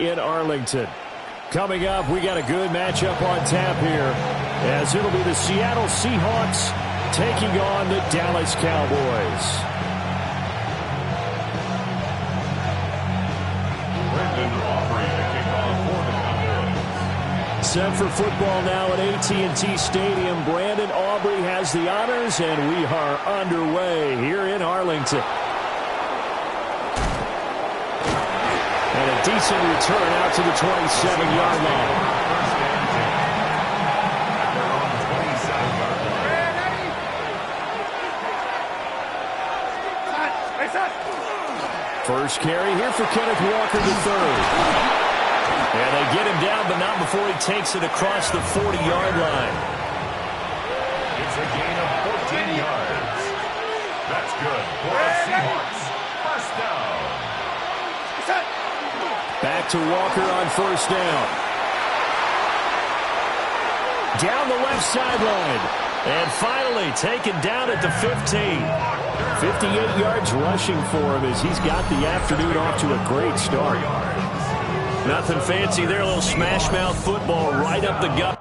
in Arlington. Coming up, we got a good matchup on tap here, as it'll be the Seattle Seahawks taking on the Dallas Cowboys. Set for football now at AT&T Stadium. Brandon Aubrey has the honors, and we are underway here in Arlington. And a decent return out to the 27-yard line. First carry here for Kenneth Walker III. And they get him down, but not before he takes it across the 40-yard line. It's a gain of 14 yards. That's good for the Seahawks. First down. Back to Walker on first down. Down the left sideline. And finally taken down at the 15. 58 yards rushing for him as he's got the afternoon off to a great start. Nothing fancy there, a little smash-mouth football right up the gut.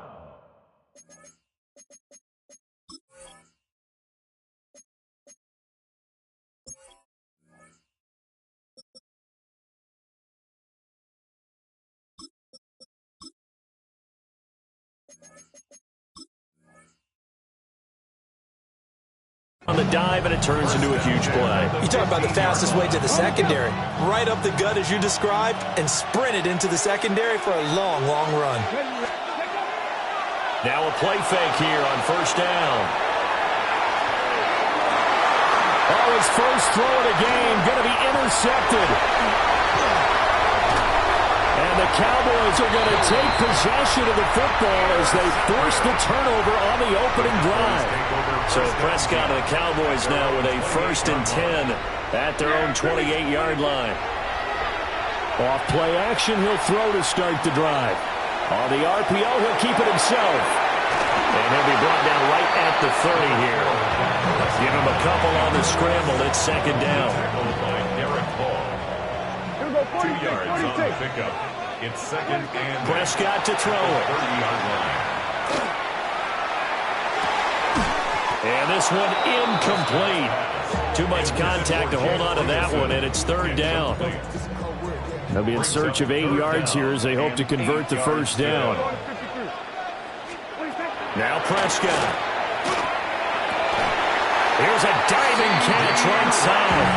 On the dive, and it turns into a huge play. You talk about the fastest way to the secondary. Right up the gut as you described, and sprinted into the secondary for a long, long run. Now a play fake here on first down. Oh, his first throw of the game going to be intercepted. And the Cowboys are going to take possession of the football as they force the turnover on the opening drive. So Prescott and the Cowboys now with a 1st and 10 at their own 28-yard line. Off play action, he'll throw to start the drive. On the RPO, he'll keep it himself. And he'll be brought down right at the 30 here. Give him a couple on the scramble. It's second down. 2 yards on the pickup. It's second and Prescott to throw it. 30-yard line. And this one incomplete. Too much contact to hold on to that one, and it's third down. They'll be in search of 8 yards here as they hope to convert the first down. Now Prescott. Here's a diving catch right side.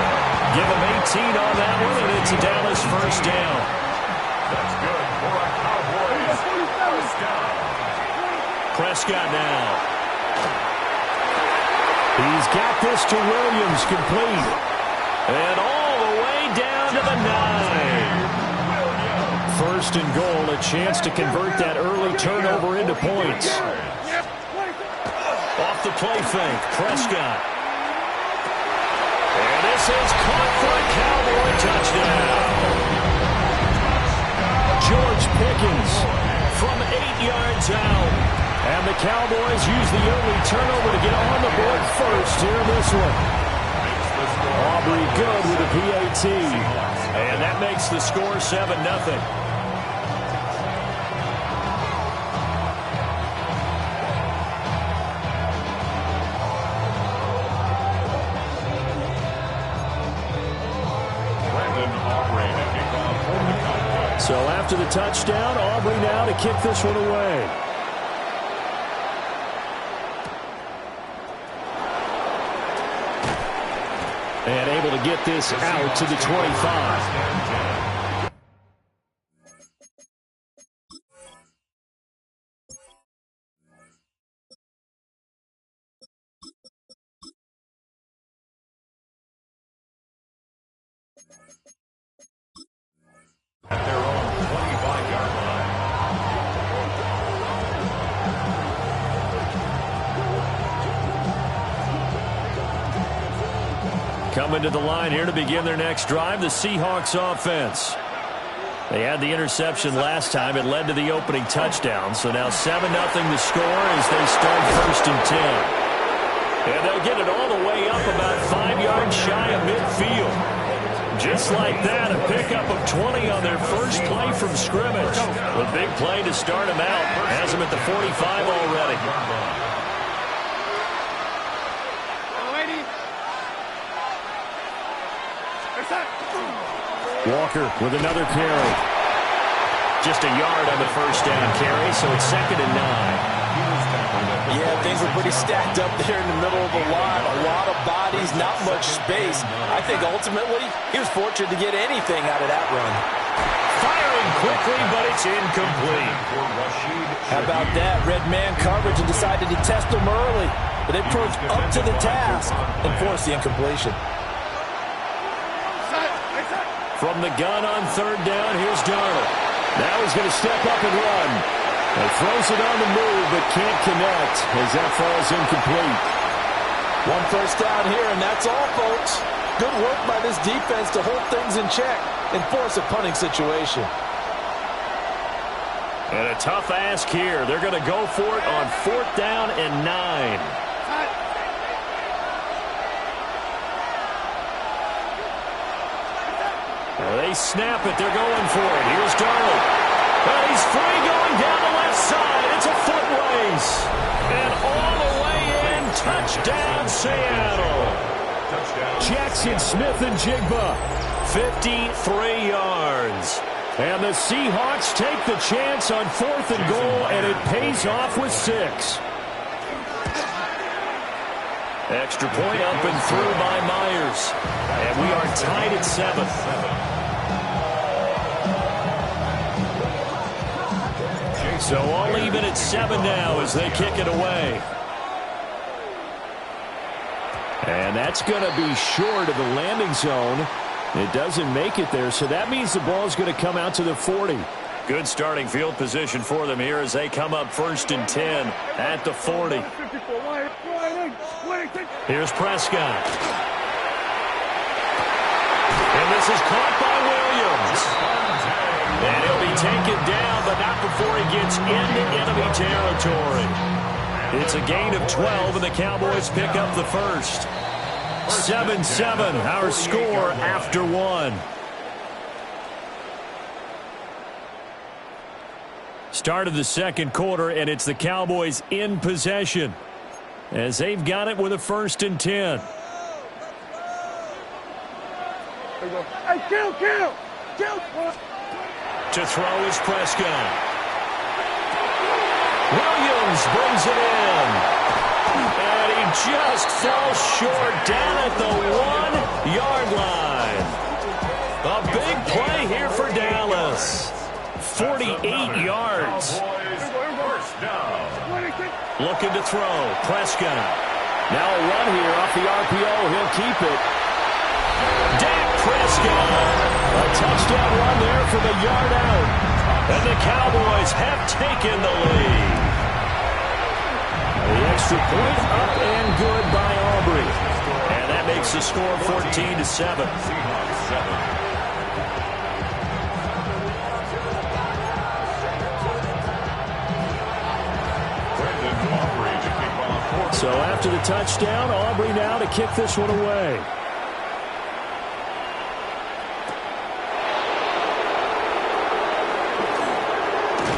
Give him 18 on that one, and it's a Dallas first down. That's good for a Cowboys first down. Prescott now. He's got this to Williams, complete. And all the way down to the 9. First and goal, a chance to convert that early turnover into points. Off the play fake, Prescott. And this is caught for a Cowboy touchdown. George Pickens from 8 yards out. And the Cowboys use the early turnover to get on the board first here in this one. Aubrey good with a PAT. And that makes the score 7-0. So after the touchdown, Aubrey now to kick this one away. And able to get this out to the 25. At their own 25-yard line. Coming to the line here to begin their next drive, the Seahawks offense. They had the interception last time. It led to the opening touchdown. So now 7-0 the score as they start 1st and 10. And they'll get it all the way up about 5 yards shy of midfield. Just like that, a pickup of 20 on their first play from scrimmage. A big play to start him out. Has him at the 45 already. Walker with another carry. Just a yard on the first down carry, so it's 2nd and 9. Yeah, things were pretty stacked up there in the middle of the line. A lot of bodies, not much space. I think ultimately he was fortunate to get anything out of that run. Firing quickly, but it's incomplete. How about that? Red man coverage and decided to test him early. But they approached up to the task and forced the incompletion. From the gun on 3rd down, here's Darnold. Now he's going to step up and run. He throws it on the move, but can't connect as that falls incomplete. 1 first down here, and that's all, folks. Good work by this defense to hold things in check and force a punting situation. And a tough ask here. They're going to go for it on 4th down and 9. They snap it. They're going for it. Here's Darnold. And he's free going down the left side. It's a foot race. And all the way in. Touchdown, Seattle. Jackson Smith and Jigba. 53 yards. And the Seahawks take the chance on 4th and goal, and it pays off with 6. Extra point up and through by Myers. And we are tied at 7. So all even at 7 now as they kick it away. And that's going to be short of the landing zone. It doesn't make it there, so that means the ball's going to come out to the 40. Good starting field position for them here as they come up 1st and 10 at the 40. Here's Prescott. And this is caught by Williams. And he'll be taken down, but not before he gets into enemy territory. It's a gain of 12, and the Cowboys pick up the first. 7-7, our score after 1. Start of the 2nd quarter, and it's the Cowboys in possession as they've got it with a 1st and 10. Hey, kill! To throw is Prescott. Williams brings it in. And he just fell short down at the 1-yard line. A big play here for Dallas. 48 yards. Looking to throw. Prescott. Now a run here off the RPO. He'll keep it. Dak Prescott. A touchdown run there from a yard out. And the Cowboys have taken the lead. The extra point up and good by Aubrey. And that makes the score 14-7. So after the touchdown, Aubrey now to kick this one away.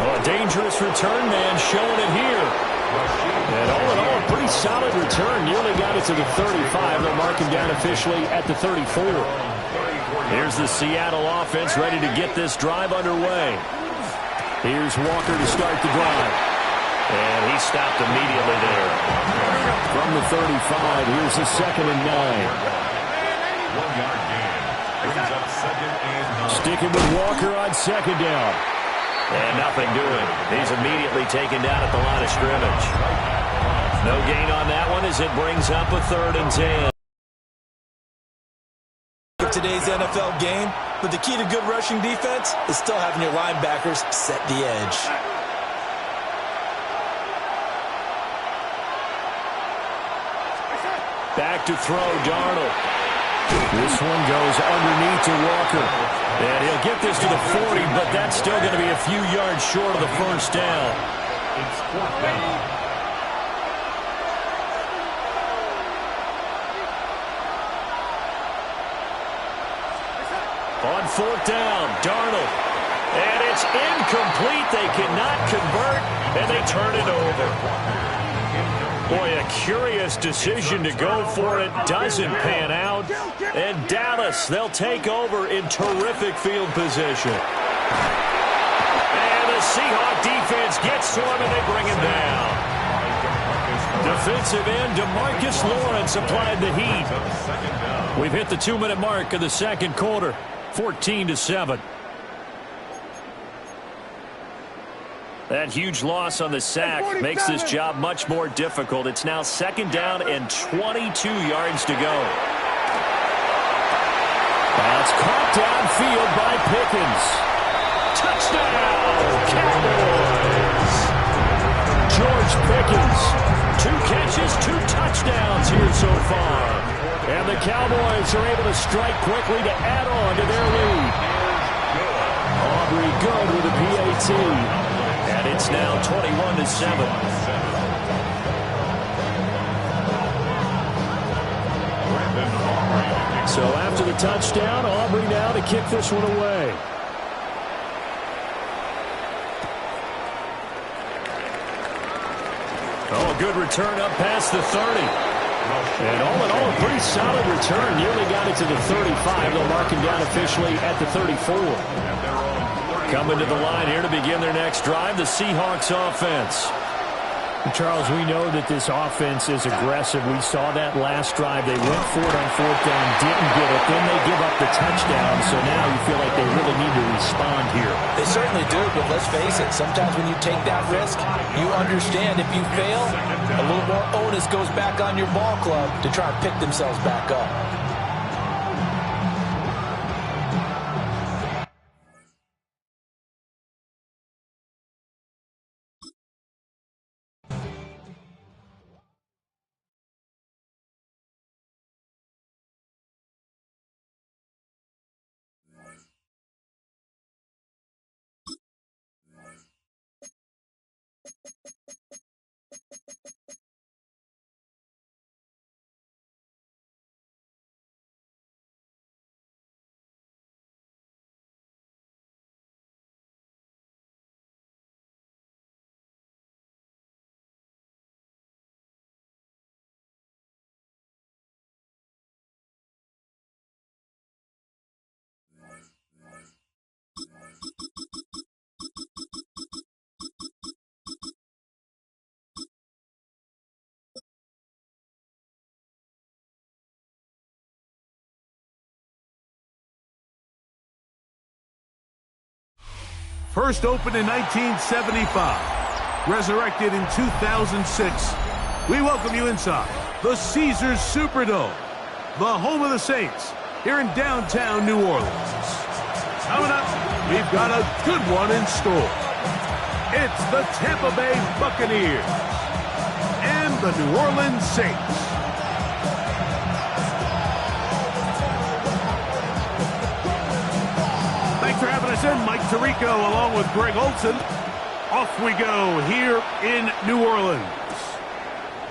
A dangerous return man showing it here. And all in all, a pretty solid return. Nearly got it to the 35. They'll mark him down officially at the 34. Here's the Seattle offense ready to get this drive underway. Here's Walker to start the drive. And he stopped immediately there. From the 35, here's the 2nd and 9. 1-yard gain. Brings up 2nd and 9. Sticking with Walker on 2nd down. And nothing doing. He's immediately taken down at the line of scrimmage. No gain on that one as it brings up a 3rd and 10. Of today's NFL game, but the key to good rushing defense is still having your linebackers set the edge. Back to throw, Darnold. This one goes underneath to Walker. And he'll get this to the 40, but that's still going to be a few yards short of the first down. It's 4th down. On fourth down, Darnold. And it's incomplete. They cannot convert, and they turn it over. Boy, a curious decision to go for it. Doesn't pan out. And Dallas, they'll take over in terrific field position. And the Seahawk defense gets to him, and they bring him down. Defensive end DeMarcus Lawrence applied the heat. We've hit the 2-minute mark of the second quarter, 14-7. That huge loss on the sack makes this job much more difficult. It's now second down and 22 yards to go. That's caught downfield by Pickens. Touchdown, Cowboys! George Pickens, 2 catches, 2 touchdowns here so far. And the Cowboys are able to strike quickly to add on to their lead. Aubrey good with a PAT. And it's now 21-7. So after the touchdown, Aubrey now to kick this one away. Oh, a good return up past the 30. And all in all, a pretty solid return. Nearly got it to the 35. They'll mark him down officially at the 34. Coming to the line here to begin their next drive, the Seahawks offense. Charles, we know that this offense is aggressive. We saw that last drive. They went for it on fourth down, didn't get it. Then they give up the touchdown. So now you feel like they really need to respond here. They certainly do, but let's face it. Sometimes when you take that risk, you understand if you fail, a little more onus goes back on your ball club to try and pick themselves back up. First opened in 1975, resurrected in 2006. We welcome you inside the Caesars Superdome, the home of the Saints, here in downtown New Orleans. Coming up, we've got a good one in store. It's the Tampa Bay Buccaneers and the New Orleans Saints. Thanks for having us in, Mike Tirico, along with Greg Olson. Off we go here in New Orleans.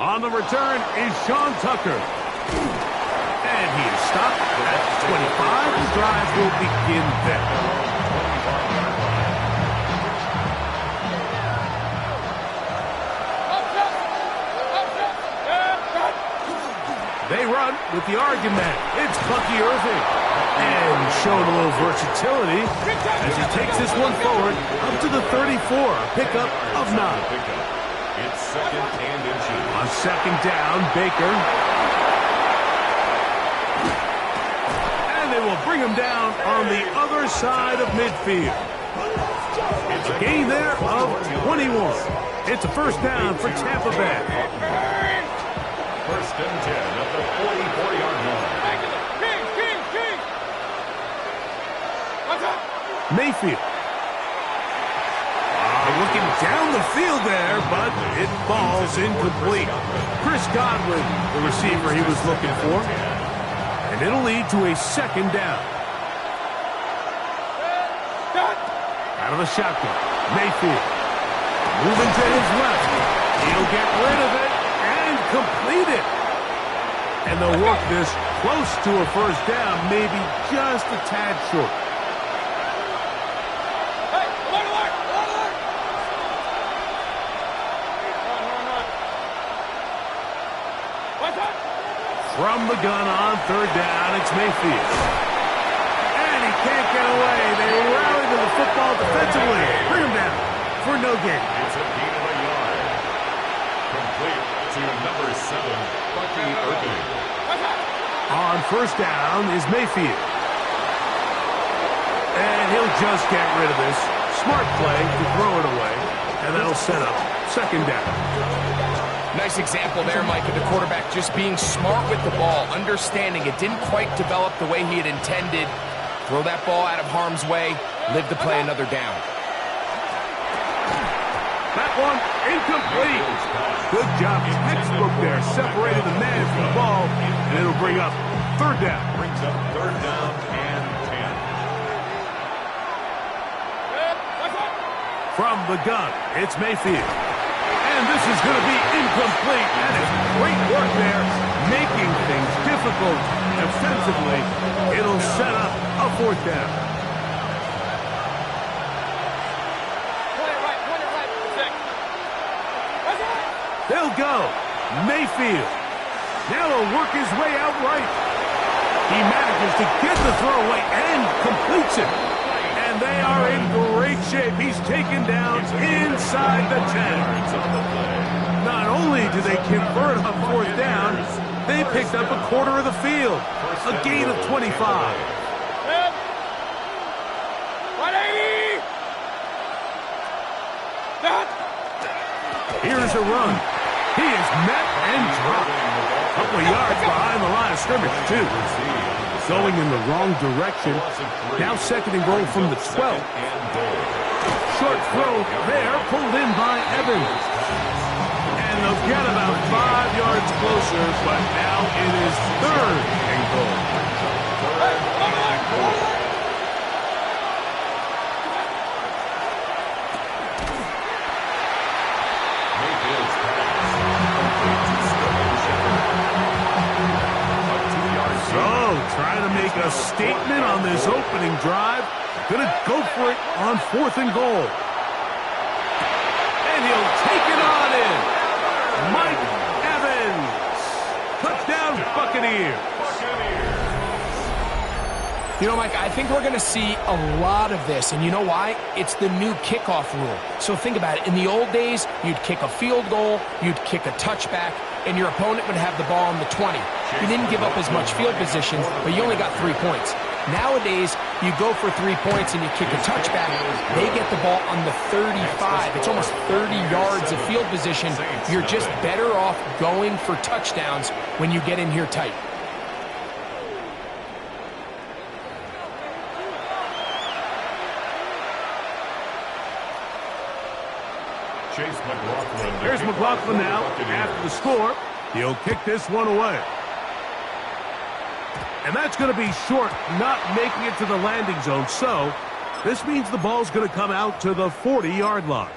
On the return is Sean Tucker. And he is stopped at 25. The drive will begin there. They run with the argument. It's Bucky Irving. And showing a little versatility as he takes this one forward up to the 34. A pickup of 9. It's second and inches. On second down, Baker. And they will bring him down on the other side of midfield. It's a gain there of 21. It's a first down for Tampa Bay. First and 10 at the 44-yard line. Mayfield. Looking down the field there, but it falls incomplete. Chris Godwin, the receiver he was looking for. And it'll lead to a second down. Out of the shotgun, Mayfield. Moving to his left. He'll get rid of it and complete it. And they'll work this close to a first down, maybe just a tad short. From the gun on third down, it's Mayfield. And he can't get away. They rally to the football defensively. Bring him down for no gain. It's a gain of a yard. Complete to number 7, Bucky Irving. On first down is Mayfield. And he'll just get rid of this. Smart play to throw it away. And that'll set up second down. Nice example there, Mike, of the quarterback just being smart with the ball, understanding it didn't quite develop the way he had intended. Throw that ball out of harm's way, live to play another down. That one incomplete. Good job. Textbook there. Separated the man from the ball, and it'll bring up third down. Brings up third down and 10. From the gun, it's Mayfield. And this is going to be incomplete. That is great work there, making things difficult defensively. It'll set up a fourth down. They'll go. Mayfield. Now he'll work his way out right. He manages to get the throw away and completes it. And they are in great shape. He's taken down inside the 10. Not only do they convert on fourth down, they picked up a quarter of the field. A gain of 25. 180! Here's a run. He is met and dropped. A couple of yards behind the line of scrimmage, too. Going in the wrong direction. Now second and goal from the 12. Short throw there, pulled in by Evans. And they'll get about 5 yards closer, but now it is third and goal. Trying to make a statement on this opening drive. Gonna go for it on fourth and goal. And he'll take it on in. Mike Evans. Touchdown, Buccaneers. You know, Mike, I think we're going to see a lot of this, and you know why? It's the new kickoff rule. So think about it. In the old days, you'd kick a field goal, you'd kick a touchback, and your opponent would have the ball on the 20. You didn't give up as much field position, but you only got 3 points. Nowadays, you go for 3 points and you kick a touchback, they get the ball on the 35. It's almost 30 yards of field position. You're just better off going for touchdowns when you get in here tight. Here's McLaughlin now after the score. He'll kick this one away. And that's going to be short, not making it to the landing zone. So this means the ball's going to come out to the 40-yard line.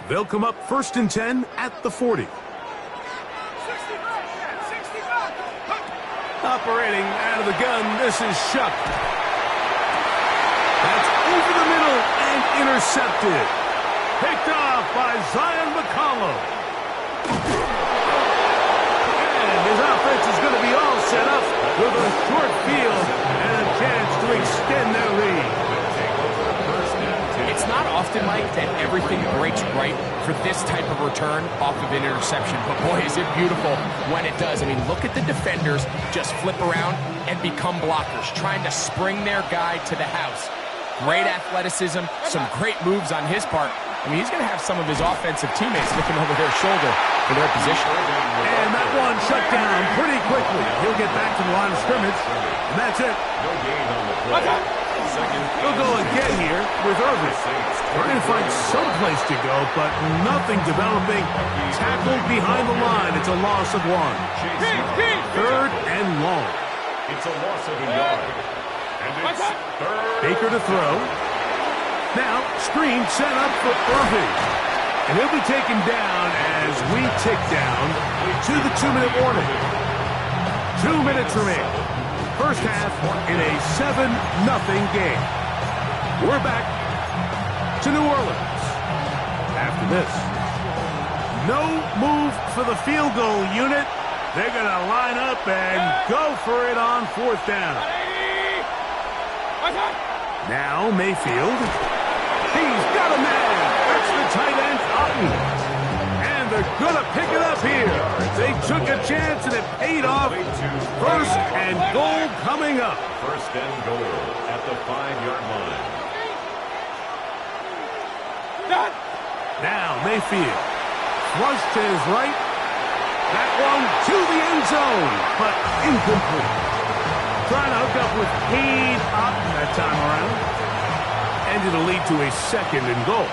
They'll come up first and 10 at the 40. Operating out of the gun, this is Shuck. That's over the middle and intercepted. Picked off by Zion McCollum. And his offense is going to be all set up with a short field and a chance to extend their lead. It's not often, Mike, that everything breaks right for this type of return off of an interception. But, boy, is it beautiful when it does. I mean, look at the defenders just flip around and become blockers, trying to spring their guy to the house. Great athleticism, some great moves on his part. I mean, he's going to have some of his offensive teammates looking over their shoulder for their position. And that one shut down pretty quickly. He'll get back to the line of scrimmage, and that's it. No gain on the play. He'll go again here with Irving. Trying to find some place to go, but nothing developing. Tackled behind the line. It's a loss of 1. Third and long. It's a loss of a yard. And it's third. Baker to throw. Now, screen set up for Irving. And he'll be taken down as we tick down to the 2-minute warning. 2 minutes remain. First half in a 7-0 game. We're back to New Orleans. after this. No move for the field goal unit. They're going to line up and go for it on 4th down. Now Mayfield. He's got a man. That's the tight end, Otten. And they're going to pick it up here. They took a chance and it paid off. 1st and goal coming up. 1st and goal at the 5-yard line. Now Mayfield. Flush to his right. That one to the end zone, but incomplete. Trying to hook up with Cade Otten that time around. And it'll lead to a 2nd and goal.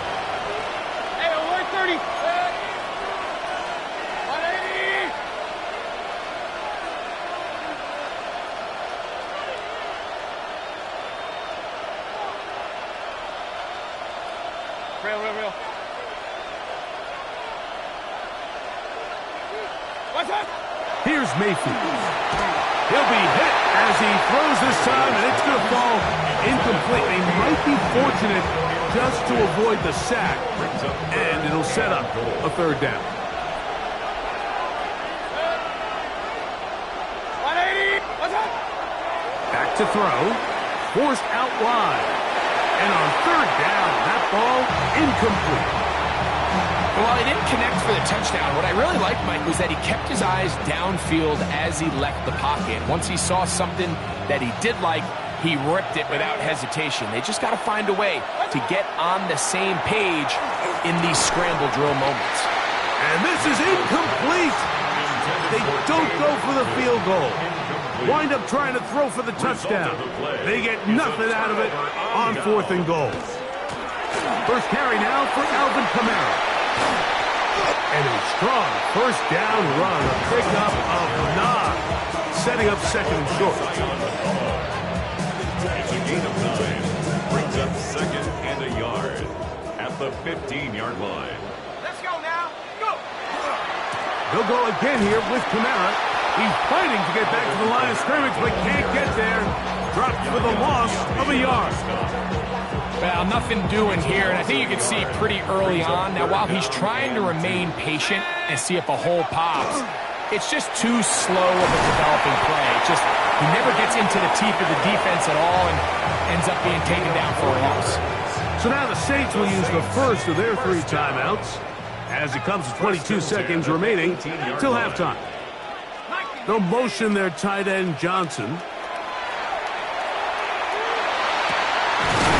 Hey, 130. 180. Real. What's up? Here's Mayfield. He'll be hit as he throws this time, and it's going to fall incomplete. They might be fortunate just to avoid the sack, and it'll set up a 3rd down. 180. What's up? Back to throw. Forced out wide. And on 3rd down, that ball incomplete. Well, he didn't connect for the touchdown. What I really liked, Mike, was that he kept his eyes downfield as he left the pocket. Once he saw something that he did like, he ripped it without hesitation. They just got to find a way to get on the same page in these scramble drill moments. And this is incomplete. They don't go for the field goal. Wind up trying to throw for the touchdown. They get nothing out of it on 4th and goal. First carry now for Alvin Kamara. And a strong 1st down run, a pickup of Ncaa, setting up 2nd and short. It's a gain of 9. Brings up 2nd and a yard at the 15-yard line. Let's go now. Go. They'll go again here with Kamara. He's fighting to get back to the line of scrimmage, but can't get there. Dropped for the loss of a yard. Well, nothing doing here, and I think you can see pretty early on. Now, while he's trying to remain patient and see if a hole pops, it's just too slow of a developing play. He never gets into the teeth of the defense at all and ends up being taken down for a loss. So now the Saints will use the first of their 3 timeouts as it comes to 22 seconds remaining till halftime. They'll motion their tight end Johnson.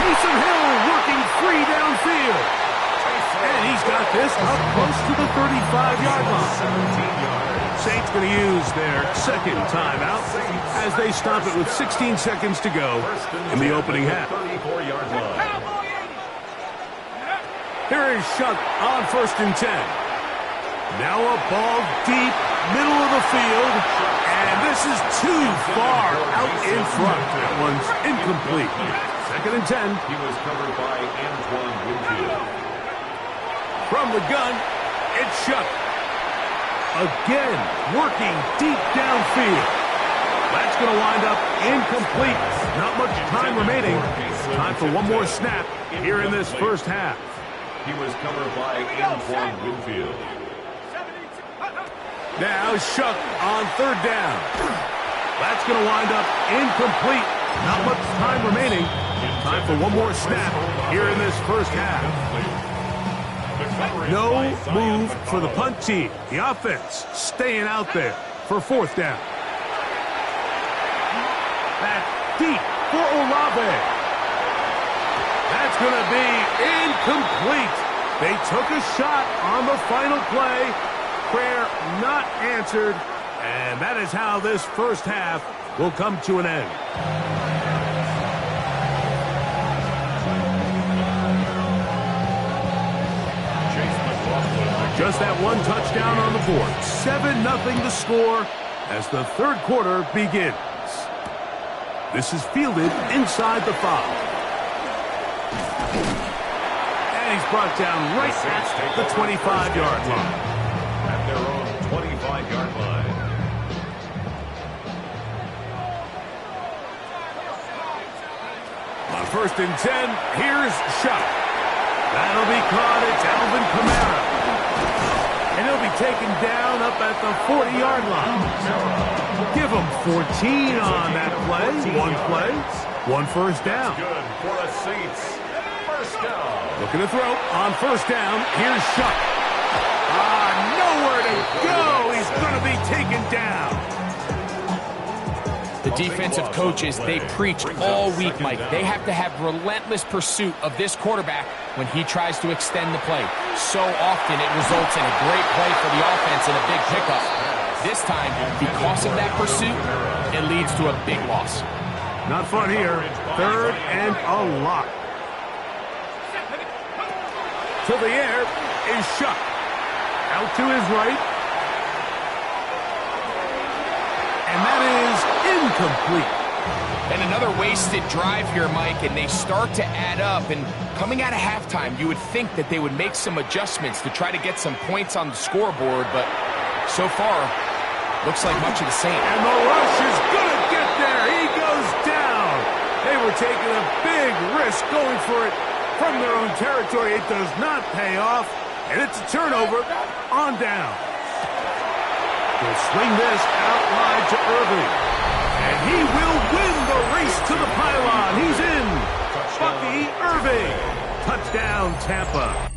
Taysom Hill working free downfield. And he's got this up close to the 35-yard line. Saints going to use their 2nd timeout as they stop it with 16 seconds to go in the opening half. Here is Shuck on 1st and 10. Now a ball deep, middle of the field, and this is too far out in front. That one's incomplete. 2nd and 10. He was covered by Antoine Winfield. From the gun, it's Shuck. Again, working deep downfield. That's going to wind up incomplete. Not much time remaining. Time for one more snap here in this 1st half. He was covered by Antoine Winfield. Now Shuck on 3rd down. That's going to wind up incomplete. Not much time remaining. Time for one more snap here in this 1st half. No move for the punt team. The offense staying out there for 4th down. That's deep for Olave. That's going to be incomplete. They took a shot on the final play. Prayer not answered. And that is how this 1st half will come to an end. Just that one touchdown on the board. 7-0 the score as the 3rd quarter begins. This is fielded inside the 5. And he's brought down right at the 25-yard line. At their own 25-yard line. On 1st and 10, here's Shuck. That'll be caught. It's Alvin Kamara. And he'll be taken down up at the 40-yard line. Give him 14 on that play. One play, one first down. Good for the Saints. First down. Looking to throw on first down. Here's Shuck. Nowhere to go. He's going to be taken down. The defensive coaches, they preach all week, Mike. They have to have relentless pursuit of this quarterback when he tries to extend the play. So often it results in a great play for the offense and a big pickup. This time, because of that pursuit, it leads to a big loss. Not fun here. Third and a lot. To the air is Shuck. Out to his right. And that is incomplete. And another wasted drive here, Mike, and they start to add up. And coming out of halftime, you would think that they would make some adjustments to try to get some points on the scoreboard, but so far, looks like much of the same. And the rush is going to get there. He goes down. They were taking a big risk going for it from their own territory. It does not pay off, and it's a turnover on down. He'll swing this out wide to Irving. And he will win the race to the pylon. He's in. Bucky Irving. Touchdown, Tampa.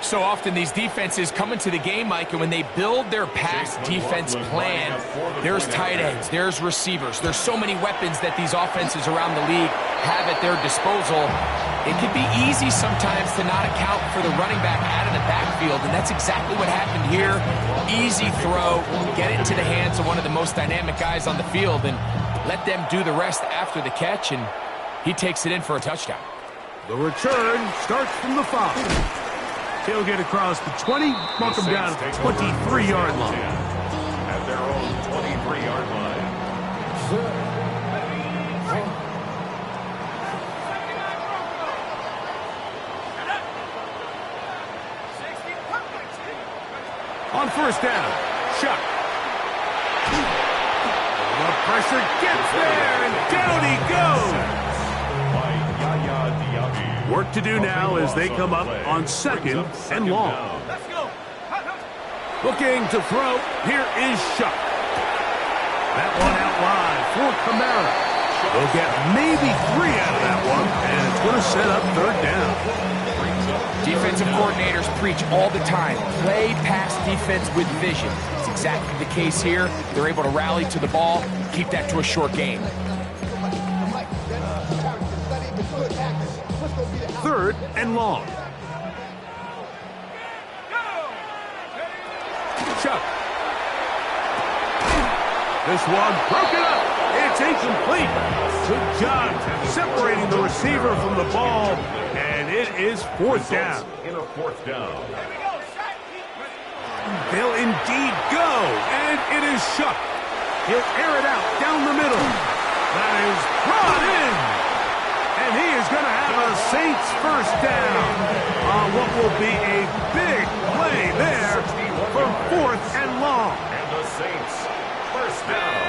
So often these defenses come into the game, Mike, and when they build their pass defense plan, there's tight ends, there's receivers, there's so many weapons that these offenses around the league have at their disposal. It can be easy sometimes to not account for the running back out of the backfield, and that's exactly what happened here. Easy throw, get it into the hands of one of the most dynamic guys on the field, and let them do the rest after the catch, and he takes it in for a touchdown. The return starts from the 5. He'll get across the 20, mark him down at the 23-yard line. At their own 23-yard line. On first down, Shuck. The pressure gets there, and down he goes. Work to do now as they come up on second and long. Looking to throw. Here is Shuck. That one out wide for Kamara. They'll get maybe 3 out of that one, and it's going to set up third down. Defensive coordinators preach all the time, play pass defense with vision. It's exactly the case here. They're able to rally to the ball, keep that to a short game. Third and long. Chuck. This one broken up. It's incomplete. Good job separating the receiver from the ball, and it is fourth down. In a fourth down. They'll indeed go, and it is Shuck. He'll air it out down the middle. That is brought in. And he is going to have a Saints first down on what will be a big play there for fourth and long. And the Saints first down.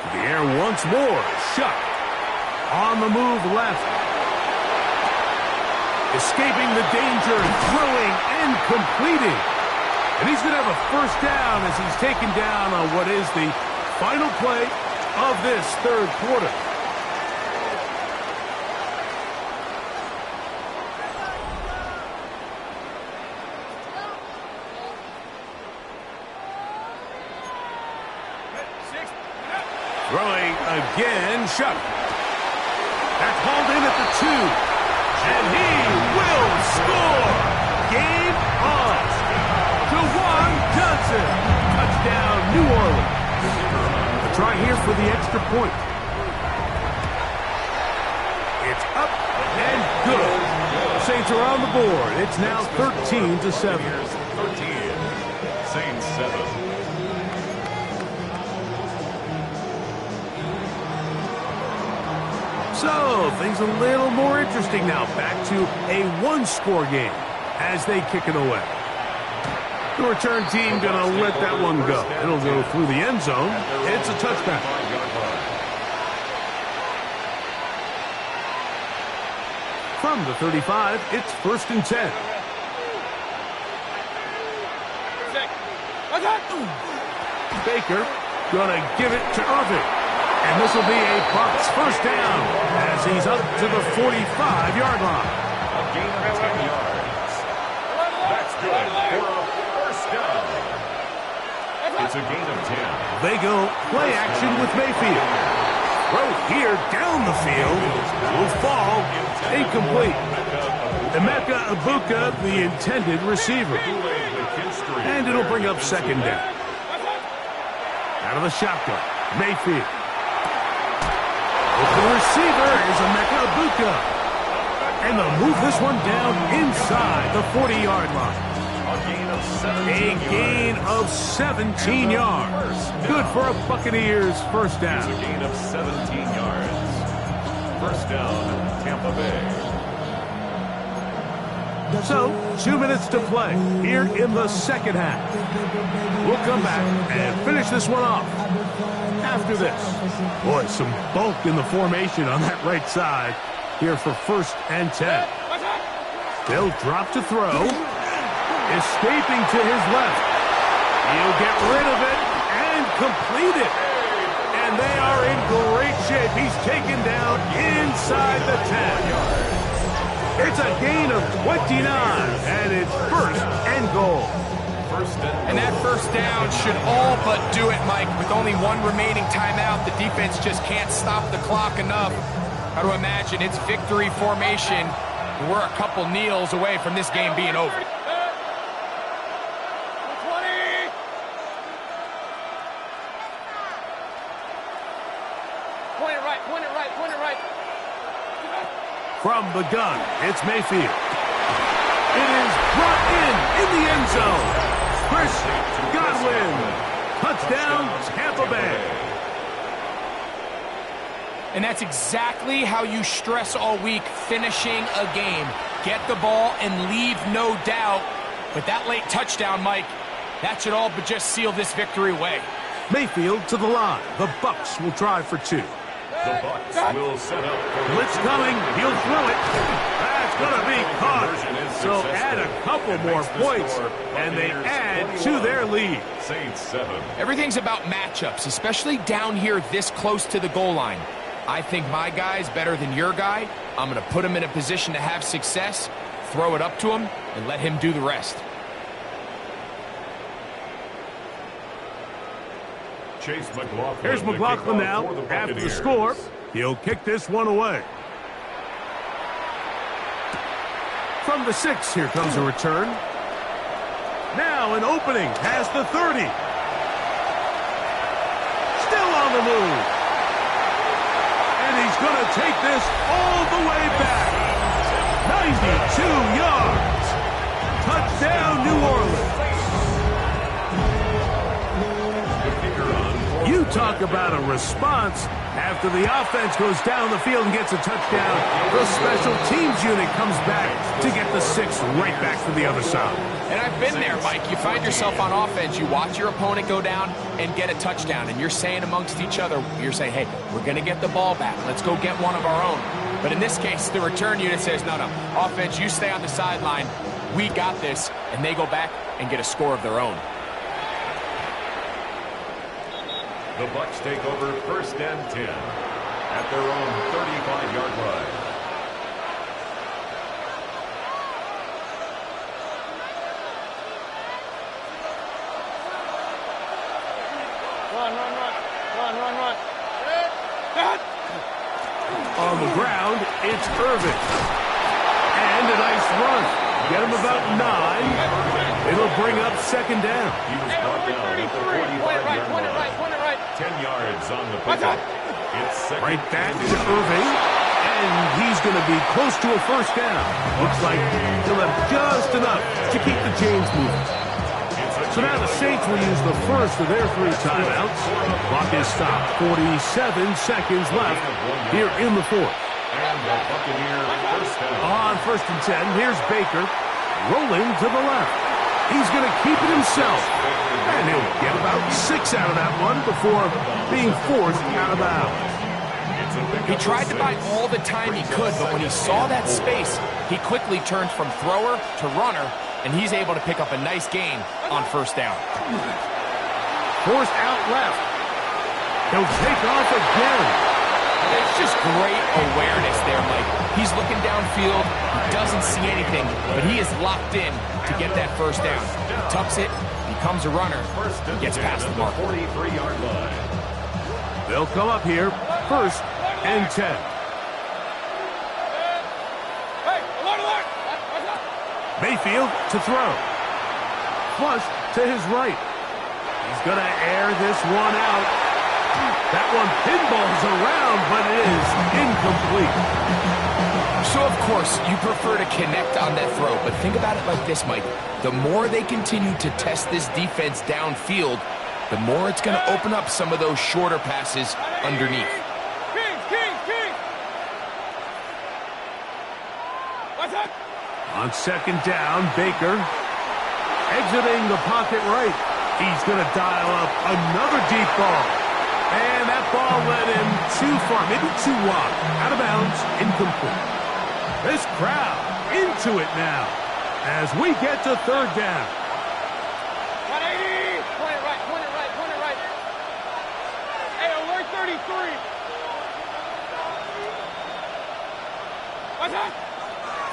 To the air once more. Shuck on the move left. Escaping the danger, throwing and completing. And he's going to have a first down as he's taken down on what is the final play of this third quarter. Throwing again, Shuck. That's hauled in at the 2. And he will score. Game on. New Orleans. A try here for the extra point. It's up and good. Saints are on the board. It's now 13-7. 13. Saints 7. So, things a little more interesting now. Back to a one-score game as they kick it away. The return team going to let that one go. It'll go through the end zone. It's a touchback. From the 35, it's 1st and 10. Baker going to give it to Irving. And this will be a Bucs first down as he's up to the 45-yard line. A gain of 10 yards. That's good for a first down. It's a gain of 10. They go play action with Mayfield. Throw here down the field. Will fall incomplete. Ncaa Abuka, the intended receiver. And it'll bring up second down. Out of the shotgun, Mayfield. The receiver is Ncaa Abuka. And they'll move this one down inside the 40-yard line. A gain of 17 yards. Good for a Buccaneers first down. It's a gain of 17 yards. First down, Tampa Bay. So, 2 minutes to play here in the second half. We'll come back and finish this one off after this. Boy, some bulk in the formation on that right side here for 1st and 10. They'll drop to throw. Escaping to his left. He'll get rid of it and complete it. And they are in great shape. He's taken down inside the 10. It's a gain of 29, and it's 1st and goal. And that first down should all but do it, Mike. With only one remaining timeout, the defense just can't stop the clock enough. Got to imagine it's victory formation. We're a couple kneels away from this game being over. From the gun, it's Mayfield. It is brought in the end zone. Chris Godwin. Touchdown, Tampa Bay. And that's exactly how you stress all week, finishing a game. Get the ball and leave no doubt. But that late touchdown, Mike, that should all but just seal this victory away. Mayfield to the line. The Bucs will try for 2. The Bucs will set up for Blitz coming. He'll throw it. That's going to be caught. So add a couple more points, and they add to their lead. Saints 7. Everything's about matchups, especially down here this close to the goal line. I think my guy's better than your guy. I'm going to put him in a position to have success, throw it up to him, and let him do the rest. Chase McLaughlin. Here's McLaughlin now after the score. He'll kick this one away. From the 6, here comes a return. Now an opening past the 30. Still on the move. And he's going to take this all the way back. 92 yards. Touchdown, New Orleans. You talk about a response. After the offense goes down the field and gets a touchdown, the special teams unit comes back to get the 6 right back to the other side. And I've been there, Mike. You find yourself on offense, you watch your opponent go down and get a touchdown, and you're saying amongst each other, you're saying, hey, we're going to get the ball back. Let's go get one of our own. But in this case, the return unit says, no, offense, you stay on the sideline. We got this. And they go back and get a score of their own. The Bucs take over 1st and 10 at their own 35-yard line. Run. On the ground, it's Irving. And a nice run. Get him about 9. It'll bring up second down. He was brought down at the 45-yard line. 10 yards on the pickup. It's second. Right back to Irving, and he's going to be close to a first down. Looks like he'll have just enough to keep the chains moving. So now the Saints will use the first of their 3 timeouts. Clock is stopped. 47 seconds left here in the fourth. And the Buccaneer first down. On first and 10, here's Baker rolling to the left. He's going to keep it himself. And he'll get about 6 out of that one before being forced out of bounds. He tried to buy all the time he could, but when he saw that space, he quickly turned from thrower to runner, and he's able to pick up a nice gain on first down. Forced out left. He'll take off again. It's just great awareness there, Mike. He's looking downfield. He doesn't see anything, but he is locked in to get that first down. He tucks it, becomes a runner, and gets past the mark. 43-yard line. They'll come up here, first and 10. Mayfield to throw. Flush to his right. He's going to air this one out. That one pinballs around, but it is incomplete. So, of course, you prefer to connect on that throw, but think about it like this, Mike. The more they continue to test this defense downfield, the more it's going to open up some of those shorter passes underneath. On second down, Baker exiting the pocket right. He's going to dial up another deep ball. And that ball led him too far, maybe too wide. Out of bounds, incomplete. This crowd into it now as we get to third down. 180! Point it right. Hey, alert 33! What's that?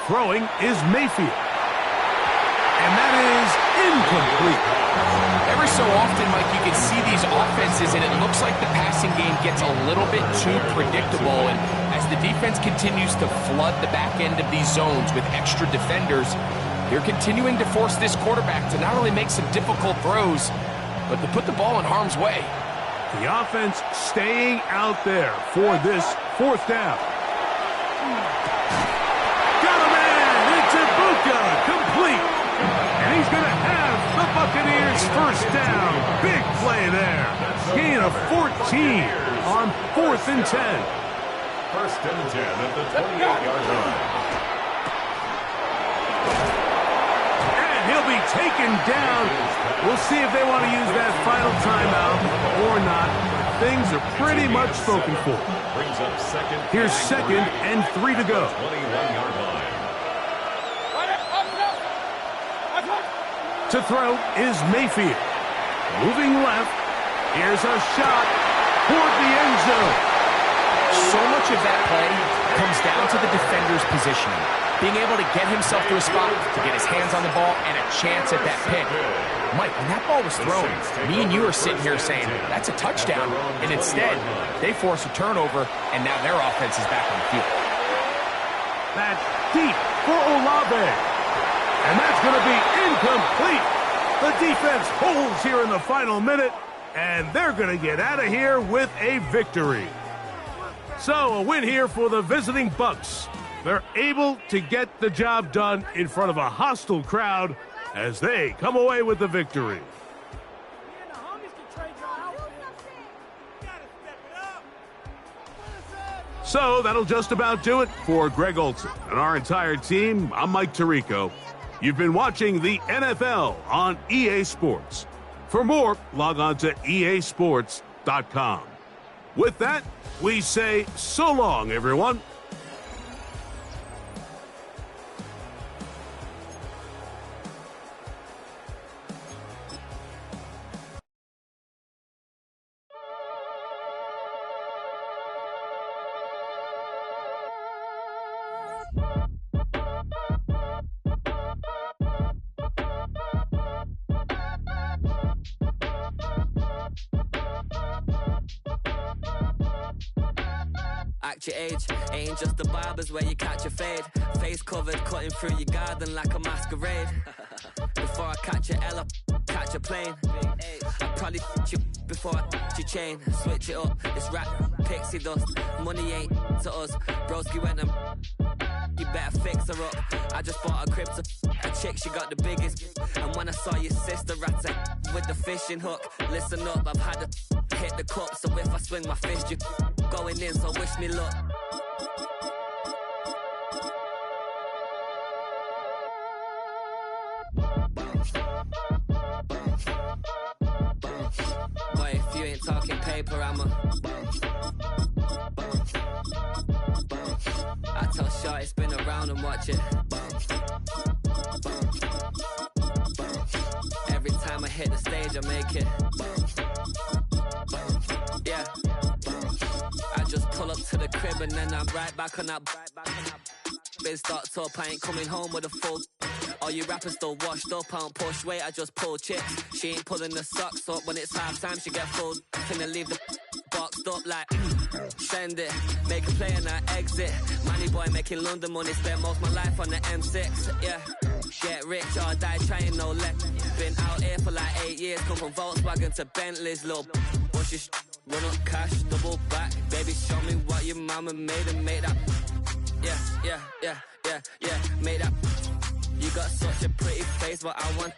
Throwing is Mayfield. And that is incomplete. Every so often, Mike, you can see these offenses, and it looks like the passing game gets a little bit too predictable. And as the defense continues to flood the back end of these zones with extra defenders, they're continuing to force this quarterback to not only make some difficult throws, but to put the ball in harm's way. The offense staying out there for this fourth down. Got a man! It's Ibuka, complete. And he's going to have the Buccaneers first down. Big play there. Gain of 14 on 4th and 10. First and 10 at the 28-yard line. And he'll be taken down. We'll see if they want to use that final timeout or not. Things are pretty much spoken for. Brings up second. Here's second and 3 to go. 21-yard line. To throw is Mayfield. Moving left. Here's a shot toward the end zone. So much of that play comes down to the defender's positioning. Being able to get himself to a spot, to get his hands on the ball, and a chance at that pick. Mike, when that ball was thrown, me and you are sitting here saying, that's a touchdown. And instead, they force a turnover, and now their offense is back on the field. That's deep for Olave. And that's going to be incomplete. The defense holds here in the final minute, and they're going to get out of here with a victory. So a win here for the visiting Bucks. They're able to get the job done in front of a hostile crowd as they come away with the victory. So that'll just about do it for Greg Olson and our entire team. I'm Mike Tirico. You've been watching the NFL on EA Sports. For more, log on to easports.com. With that, we say so long, everyone. Act your age, ain't just the barbers where you catch a fade. Face covered, cutting through your garden like a masquerade. before I catch a L, catch a plane. I probably f*** you before I f*** your chain. Switch it up, it's rap, pixie dust. Money ain't to us. Broski went and you better fix her up. I just bought a crib to a chick, she got the biggest. And when I saw your sister rat with the fishing hook, listen up, I've had to hit the cup. So if I swing my fist, you going in, so wish me luck. Boy, if you ain't talking paper, I'm a I tell Shorty spin around and watch it. Every time I hit the stage, I make it. Yeah. I just pull up to the crib and then I'm right back on that. Been stocked up, I ain't coming home with a full. All you rappers still washed up, I don't push weight, I just pull chips. She ain't pulling the socks up, when it's half time she get full. Finna leave the boxed up like send it, make a play and I exit. Money boy making London money, spend most of my life on the M6. Yeah, get rich or die trying, no left. Been out here for like 8 years, come from Volkswagen to Bentley's, little bushes, run up cash, double back. Baby, show me what your mama made and make that. Yeah, made that. You got such a pretty face, but I want.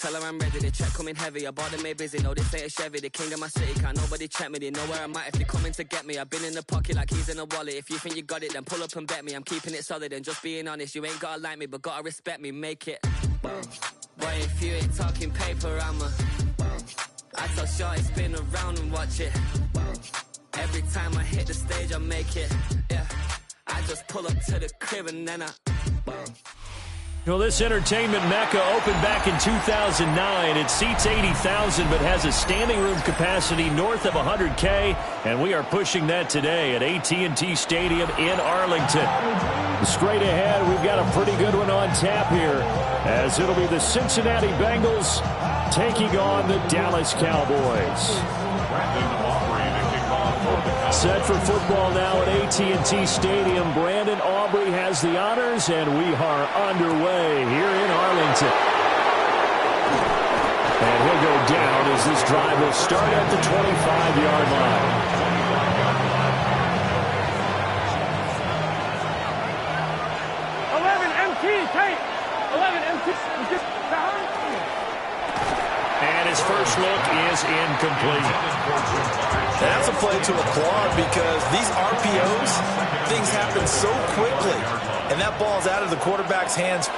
Tell her I'm ready, the check coming heavy. I bought them made busy, no this ain't a Chevy. The king of my city, can't nobody check me. They know where I'm at if they coming to get me. I've been in the pocket like keys in a wallet. If you think you got it, then pull up and bet me. I'm keeping it solid and just being honest. You ain't gotta like me, but gotta respect me, make it. Boy, if you ain't talking paper, I'm a I tell Shorty spin around and watch it. Every time I hit the stage, I make it. Yeah, I just pull up to the crib and then I Well, this entertainment mecca opened back in 2009. It seats 80,000 but has a standing room capacity north of 100K, and we are pushing that today at AT&T Stadium in Arlington. Straight ahead, we've got a pretty good one on tap here, as it'll be the Cincinnati Bengals taking on the Dallas Cowboys. Set for football now at AT&T Stadium. Brandon Aubrey has the honors, and we are underway here in Arlington. And he'll go down as this drive will start at the 25-yard line. 11 MT, tight. 11 MT, just down. And his first look is incomplete. That's a play to applaud because these RPOs, things happen so quickly. And that ball's out of the quarterback's hands